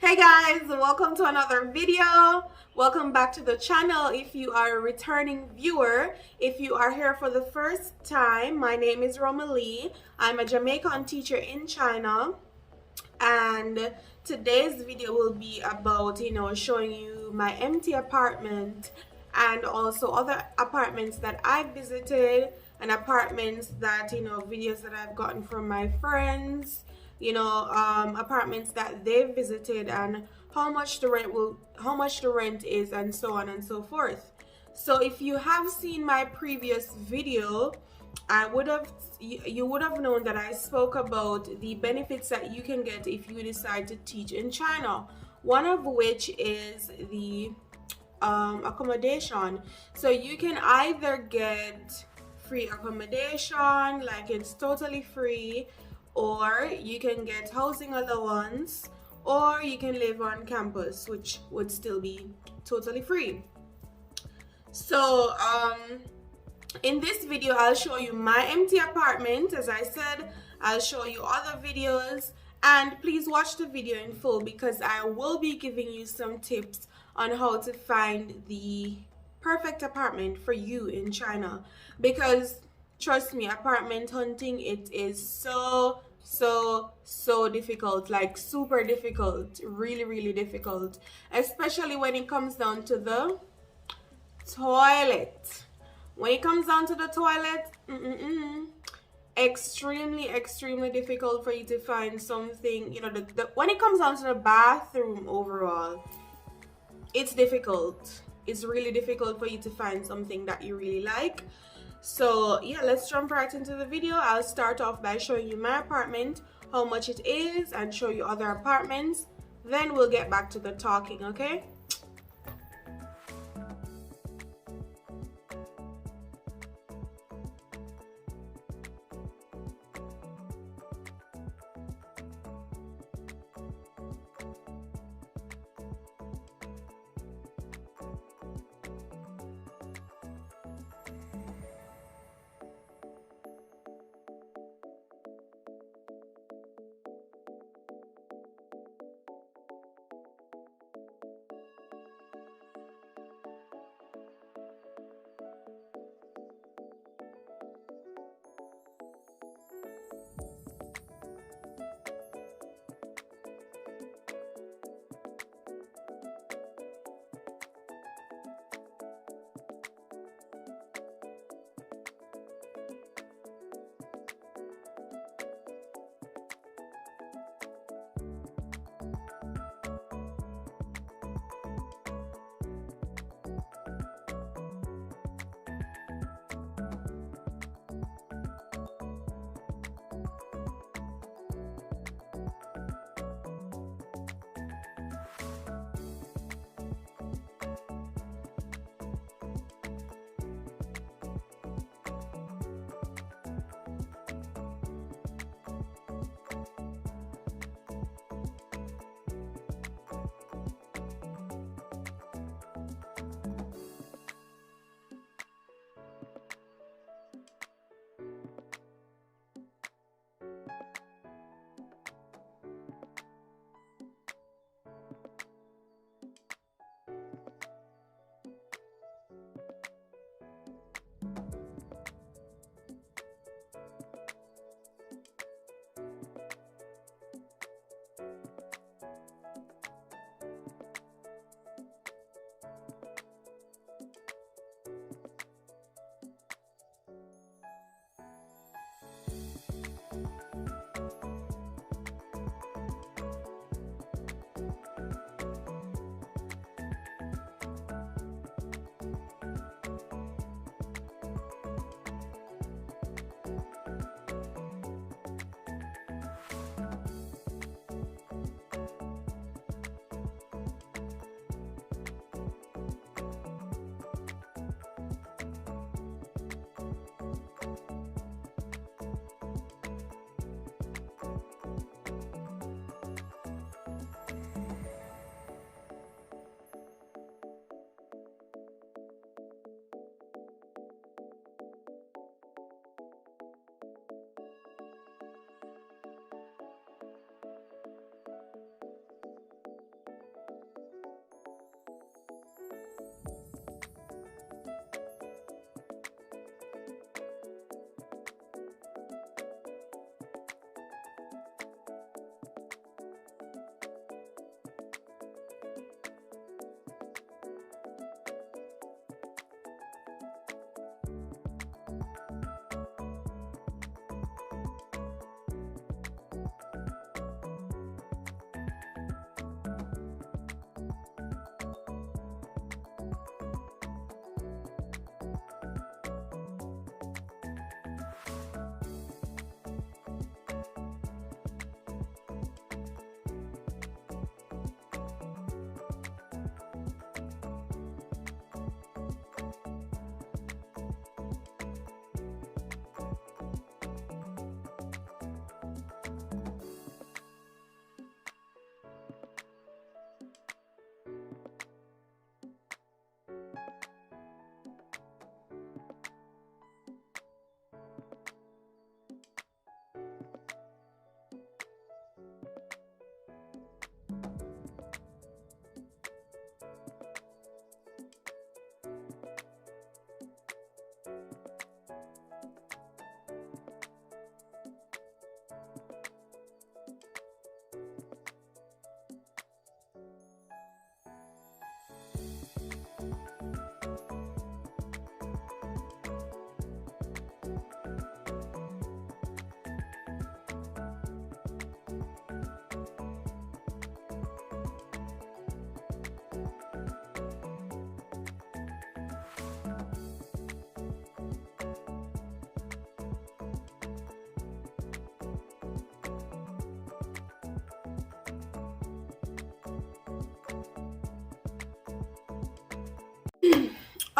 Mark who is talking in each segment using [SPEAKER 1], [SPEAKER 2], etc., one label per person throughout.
[SPEAKER 1] Hey guys, welcome to another video. Welcome back to the channel if you are a returning viewer. If you are here for the first time, my name is Romalee. I'm a Jamaican teacher in China, and today's video will be about, showing you my empty apartment and also other apartments that I've visited and apartments that, videos that I've gotten from my friends, apartments that they've visited and how much the rent is, and so on and so forth. So if you have seen my previous video, you would have known that I spoke about the benefits that you can get if you decide to teach in China. One of which is the accommodation. So you can either get free accommodation, like it's totally free, or you can get housing allowance, or you can live on campus, which would still be totally free. So in this video, I'll show you my empty apartment. As I said, I'll show you other videos, and please watch the video in full because I will be giving you some tips on how to find the perfect apartment for you in China. Because trust me, apartment hunting, it is so difficult, like super difficult, really difficult, especially when it comes down to the toilet. When it comes down to the toilet, extremely difficult for you to find something. When it comes down to the bathroom overall, it's difficult. It's really difficult for you to find something that you really like. So yeah, let's jump right into the video. I'll start off by showing you my apartment, how much it is, and show you other apartments. Then we'll get back to the talking, okay?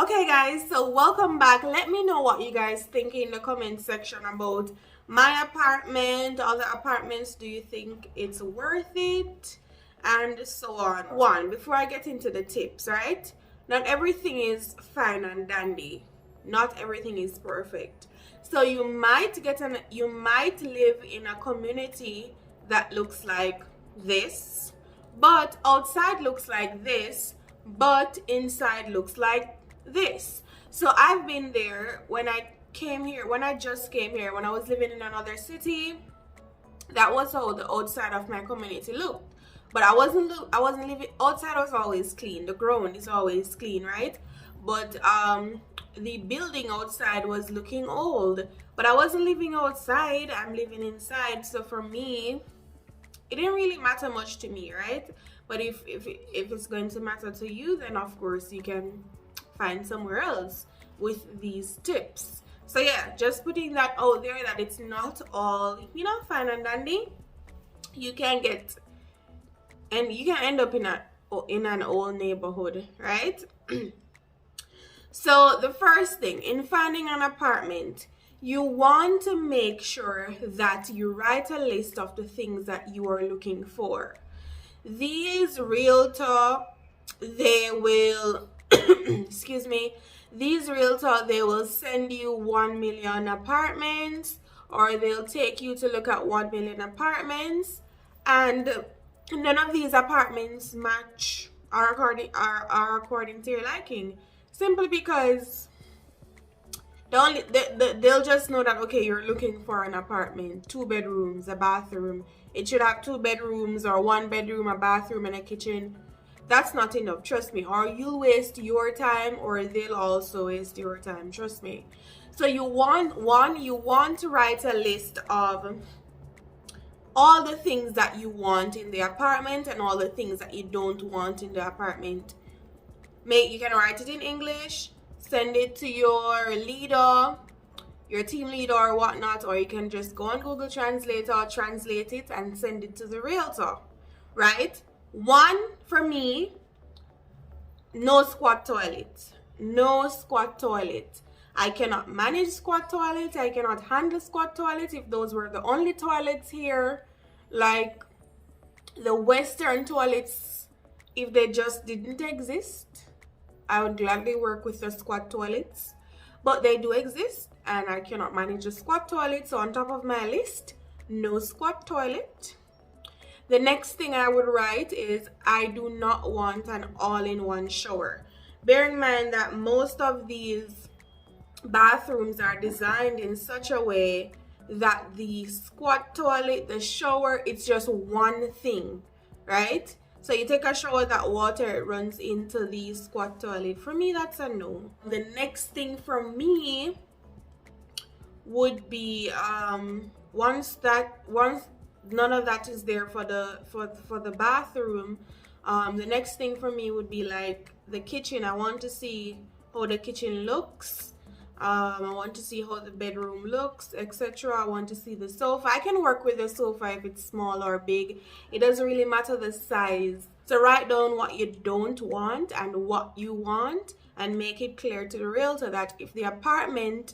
[SPEAKER 1] Okay guys, so welcome back. Let me know what you guys think in the comment section about my apartment, other apartments. Do you think it's worth it? And so on. One, before I get into the tips, right? Not everything is fine and dandy. Not everything is perfect. So you might live in a community that looks like this, but outside looks like this, but inside looks like this. So I've been there when I just came here, when I was living in another city. That was how the outside of my community looked. But I wasn't living outside. Was always clean. The ground is always clean, right? But the building outside was looking old. But I wasn't living outside. I'm living inside. So for me, it didn't really matter much to me, right? But if it's going to matter to you, then of course you can find somewhere else with these tips. So yeah, just putting that out there, that it's not all, fine and dandy. You can end up in an old neighborhood, right? So the first thing in finding an apartment, you want to make sure that you write a list of the things that you are looking for. These realtor, they will excuse me, these realtor, they will send you 1 million apartments, or they'll take you to look at 1 million apartments, and none of these apartments match are according to your liking, simply because they'll just know that, okay, you're looking for an apartment, 2 bedrooms, a bathroom. It should have 2 bedrooms or 1 bedroom, a bathroom, and a kitchen. That's not enough, trust me. Or you'll waste your time, or they'll also waste your time, trust me. So you want to write a list of all the things that you want in the apartment and all the things that you don't want in the apartment. You can write it in English, send it to your leader, your team leader or whatnot, or you can just go on Google Translator, translate it, and send it to the realtor, right? One, for me, no squat toilet. No squat toilet. I cannot manage squat toilet. I cannot handle squat toilet. If those were the only toilets here, like the Western toilets, if they just didn't exist, I would gladly work with the squat toilets. But they do exist, and I cannot manage a squat toilet. So on top of my list, no squat toilet. The next thing I would write is, I do not want an all-in-one shower. Bear in mind that most of these bathrooms are designed in such a way that the squat toilet, the shower, it's just one thing, right? So you take a shower, that water, it runs into the squat toilet. For me, that's a no. The next thing for me would be once none of that is there for the bathroom, the next thing for me would be like the kitchen. I want to see how the kitchen looks. I want to see how the bedroom looks, etc. I want to see the sofa. I can work with the sofa if it's small or big. It doesn't really matter the size. So write down what you don't want and what you want, and make it clear to the realtor that if the apartment,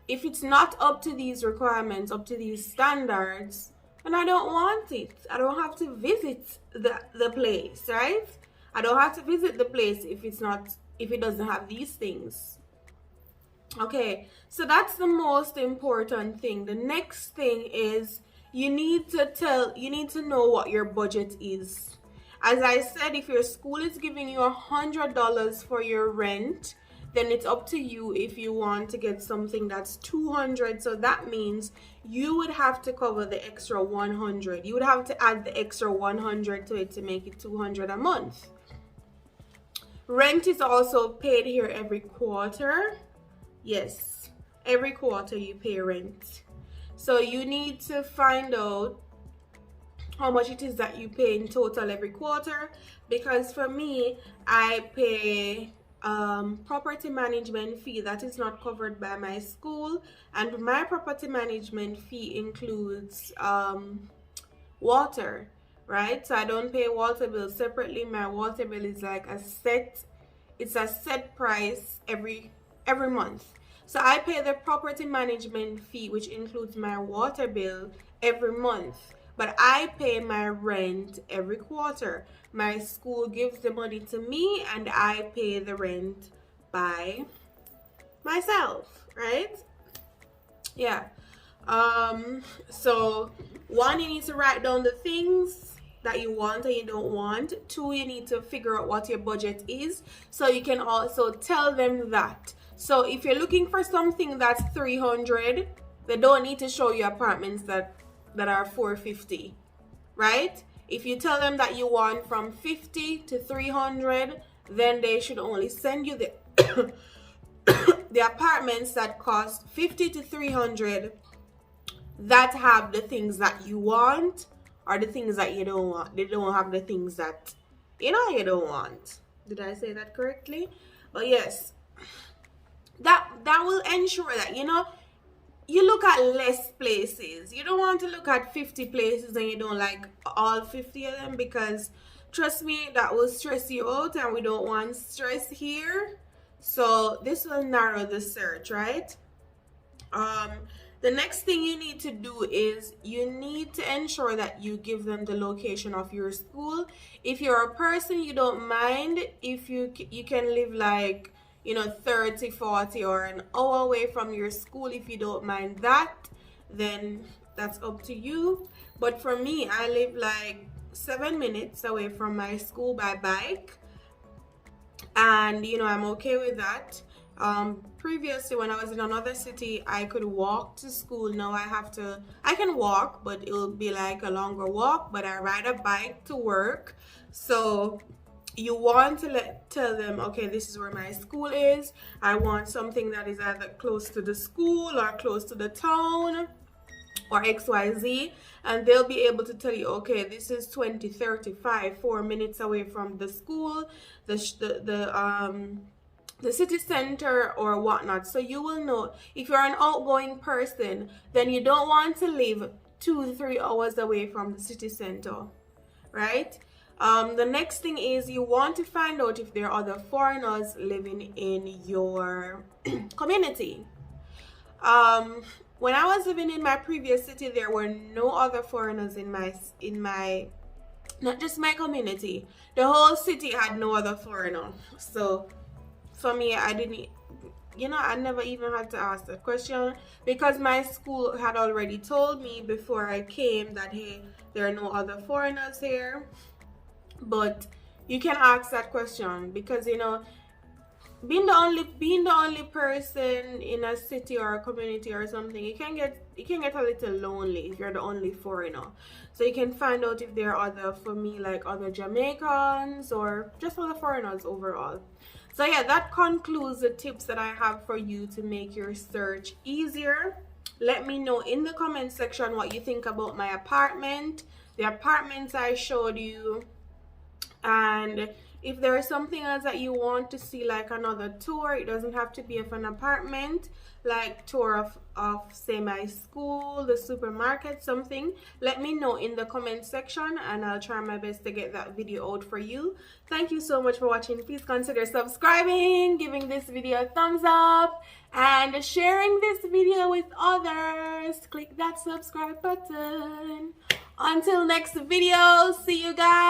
[SPEAKER 1] if it's not up to these requirements, up to these standards, and I don't want it. I don't have to visit the place, right? I don't have to visit the place if it doesn't have these things. Okay, so that's the most important thing. The next thing is you need to know what your budget is. As I said, if your school is giving you $100 for your rent, then it's up to you if you want to get something that's $200. So that means you would have to cover the extra $100. You would have to add the extra $100 to it to make it $200 a month. Rent is also paid here every quarter. Yes, every quarter you pay rent. So you need to find out how much it is that you pay in total every quarter, because for me, I pay property management fee that is not covered by my school, and my property management fee includes water, right? So I don't pay water bill separately. My water bill is like a set it's a set price every month. So I pay the property management fee, which includes my water bill, every month. But I pay my rent every quarter. My school gives the money to me and I pay the rent by myself, right? Yeah. So one, you need to write down the things that you want and you don't want. Two, you need to figure out what your budget is, so you can also tell them that. So if you're looking for something that's 300, they don't need to show you apartments that are 450, right? If you tell them that you want from 50 to 300, then they should only send you the the apartments that cost 50 to 300 that have the things that you want, or the things that you don't want. They don't have the things that you don't want. Did I say that correctly? But yes, that will ensure that you look at less places. You don't want to look at 50 places and you don't like all 50 of them, because trust me, that will stress you out and we don't want stress here. So this will narrow the search, right? The next thing you need to do is you need to ensure that you give them the location of your school. If you're a person, you don't mind if you can live like 30, 40 or an hour away from your school. If you don't mind that, then that's up to you. But for me, I live like 7 minutes away from my school by bike, and I'm okay with that. Previously, when I was in another city, I could walk to school. Now I can walk, but it'll be like a longer walk, but I ride a bike to work. So you want to tell them, okay, this is where my school is. I want something that is either close to the school or close to the town or XYZ, and they'll be able to tell you, okay, this is 20, 35, 4 minutes away from the school, the city center or whatnot. So you will know. If you're an outgoing person, then you don't want to live 2 to 3 hours away from the city center, right? The next thing is you want to find out if there are other foreigners living in your community. When I was living in my previous city, there were no other foreigners in my not just my community, the whole city had no other foreigner. So for me, I didn't, I never even had to ask that question, because my school had already told me before I came that, hey, there are no other foreigners here. But you can ask that question, because being the only person in a city or a community or something, it can get a little lonely if you're the only foreigner. So you can find out if there are other Jamaicans or just other foreigners overall. So yeah, that concludes the tips that I have for you to make your search easier. Let me know in the comment section what you think about my apartment, the apartments I showed you, and if there is something else that you want to see, like another tour. It doesn't have to be of an apartment, like tour of say my school, the supermarket, something. Let me know in the comment section and I'll try my best to get that video out for you. Thank you so much for watching. Please consider subscribing, giving this video a thumbs up, and sharing this video with others. Click that subscribe button. Until next video, see you guys.